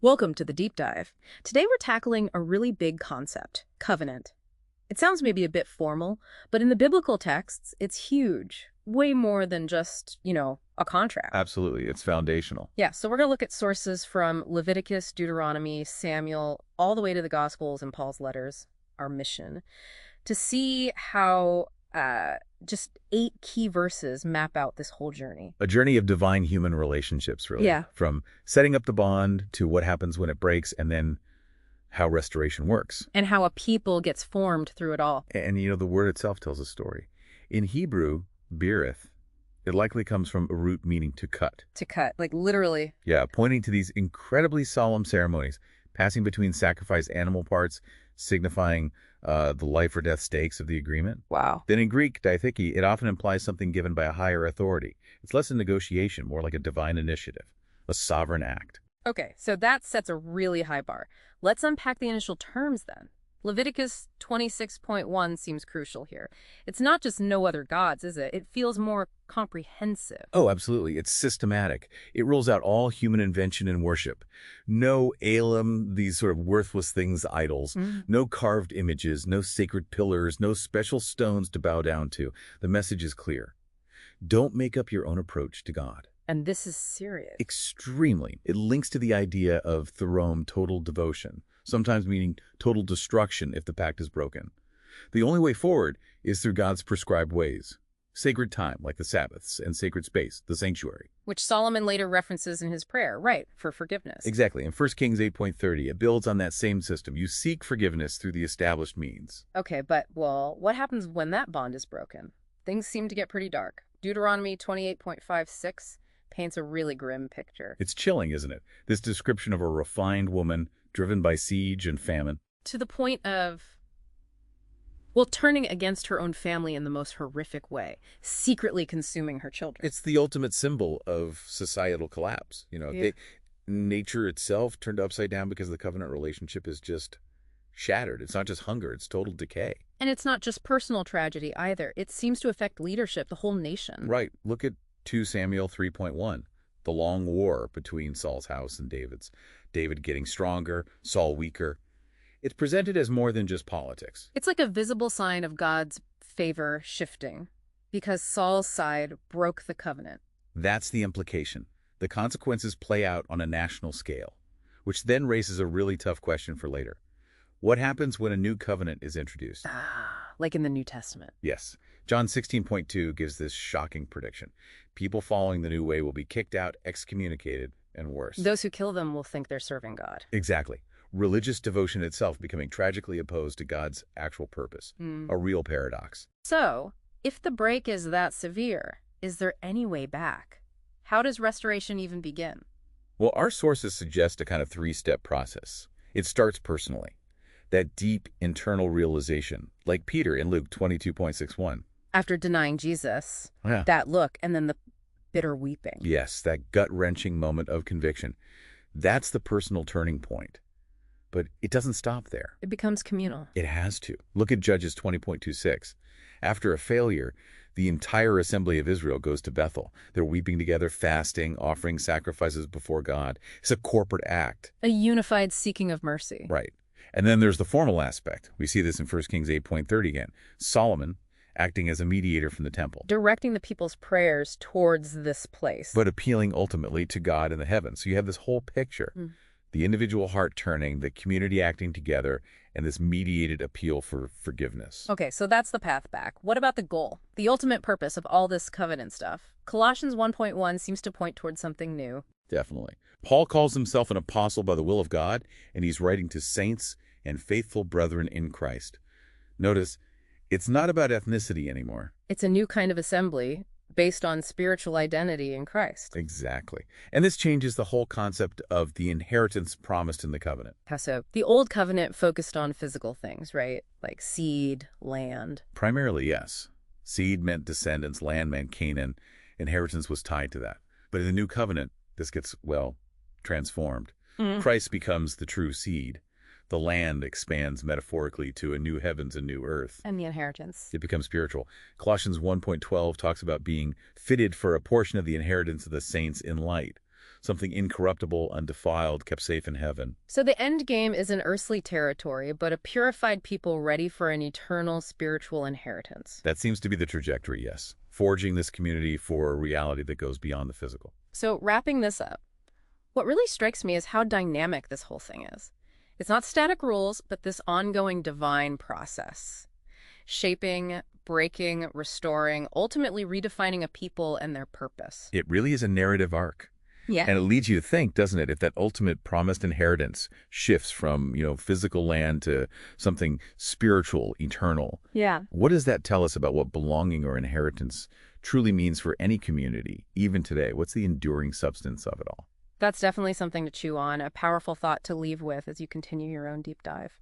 Welcome to the deep dive. Today we're tackling a really big concept, covenant. It sounds maybe a bit formal, but in the biblical texts, it's huge. Way more than just, a contract. Absolutely. It's foundational. Yeah, so we're going to look at sources from Leviticus, Deuteronomy, Samuel, all the way to the Gospels and Paul's letters, our mission, to see how just 8 key verses map out this whole journey. A journey of divine human relationships, really. Yeah. From setting up the bond to what happens when it breaks and then how restoration works. And how a people gets formed through it all. And, the word itself tells a story. In Hebrew, birith, it likely comes from a root meaning to cut. To cut, like literally. Yeah, pointing to these incredibly solemn ceremonies, passing between sacrificed animal parts, signifying the life or death stakes of the agreement. Wow. Then in Greek, diatheke, it often implies something given by a higher authority. It's less a negotiation, more like a divine initiative, a sovereign act. Okay, so that sets a really high bar. Let's unpack the initial terms then. Leviticus 26.1 seems crucial here. It's not just no other gods, is it? It feels more comprehensive. Oh, absolutely. It's systematic. It rules out all human invention and worship. No Elam, these sort of worthless things, idols. No carved images, no sacred pillars, no special stones to bow down to. The message is clear. Don't make up your own approach to God. And this is serious. Extremely. It links to the idea of therom, total devotion, sometimes meaning total destruction if the pact is broken. The only way forward is through God's prescribed ways. Sacred time, like the Sabbaths, and sacred space, the sanctuary. Which Solomon later references in his prayer, right, for forgiveness. Exactly. In 1 Kings 8.30, it builds on that same system. You seek forgiveness through the established means. Okay, but, what happens when that bond is broken? Things seem to get pretty dark. Deuteronomy 28.56 paints a really grim picture. It's chilling, isn't it? This description of a refined woman driven by siege and famine. To the point of, turning against her own family in the most horrific way, secretly consuming her children. It's the ultimate symbol of societal collapse. Nature itself turned upside down because the covenant relationship is just shattered. It's not just hunger, it's total decay. And it's not just personal tragedy either. It seems to affect leadership, the whole nation. Right. Look at 2 Samuel 3.1, the long war between Saul's house and David's. David getting stronger, Saul weaker. It's presented as more than just politics. It's like a visible sign of God's favor shifting, because Saul's side broke the covenant. That's the implication. The consequences play out on a national scale, which then raises a really tough question for later. What happens when a new covenant is introduced? Like in the New Testament. Yes. John 16.2 gives this shocking prediction. People following the new way will be kicked out, excommunicated, and worse. Those who kill them will think they're serving God. Exactly. Religious devotion itself becoming tragically opposed to God's actual purpose. A real paradox. So, if the break is that severe, is there any way back? How does restoration even begin? Well, our sources suggest a kind of 3-step process. It starts personally. That deep internal realization, like Peter in Luke 22.61. After denying Jesus, Yeah. that look, and then the bitter weeping. Yes, that gut-wrenching moment of conviction. That's the personal turning point. But it doesn't stop there. It becomes communal. It has to. Look at Judges 20.26. After a failure, the entire assembly of Israel goes to Bethel. They're weeping together, fasting, offering sacrifices before God. It's a corporate act. A unified seeking of mercy. Right. And then there's the formal aspect. We see this in 1 Kings 8.30 again. Solomon acting as a mediator from the temple. Directing the people's prayers towards this place. But appealing ultimately to God in the heavens. So you have this whole picture. The individual heart turning, the community acting together, and this mediated appeal for forgiveness. Okay, so that's the path back. What about the goal? The ultimate purpose of all this covenant stuff? Colossians 1.1 seems to point towards something new. Definitely. Paul calls himself an apostle by the will of God, and he's writing to saints and faithful brethren in Christ. Notice, it's not about ethnicity anymore. It's a new kind of assembly based on spiritual identity in Christ. Exactly. And this changes the whole concept of the inheritance promised in the covenant. How so? The old covenant focused on physical things, right? Like seed, land. Primarily, yes. Seed meant descendants, land meant Canaan. Inheritance was tied to that. But in the new covenant, this gets, transformed. Christ becomes the true seed. The land expands metaphorically to a new heavens and new earth. And the inheritance. It becomes spiritual. Colossians 1.12 talks about being fitted for a portion of the inheritance of the saints in light. something incorruptible, undefiled, kept safe in heaven. So the end game isn't earthly territory, but a purified people ready for an eternal spiritual inheritance. That seems to be the trajectory, yes. Forging this community for a reality that goes beyond the physical. So wrapping this up, what really strikes me is how dynamic this whole thing is. It's not static rules, but this ongoing divine process. Shaping, breaking, restoring, ultimately redefining a people and their purpose. It really is a narrative arc. Yeah. And it leads you to think, doesn't it, if that ultimate promised inheritance shifts from, physical land to something spiritual, eternal. Yeah. What does that tell us about what belonging or inheritance truly means for any community, even today? What's the enduring substance of it all? That's definitely something to chew on, a powerful thought to leave with as you continue your own deep dive.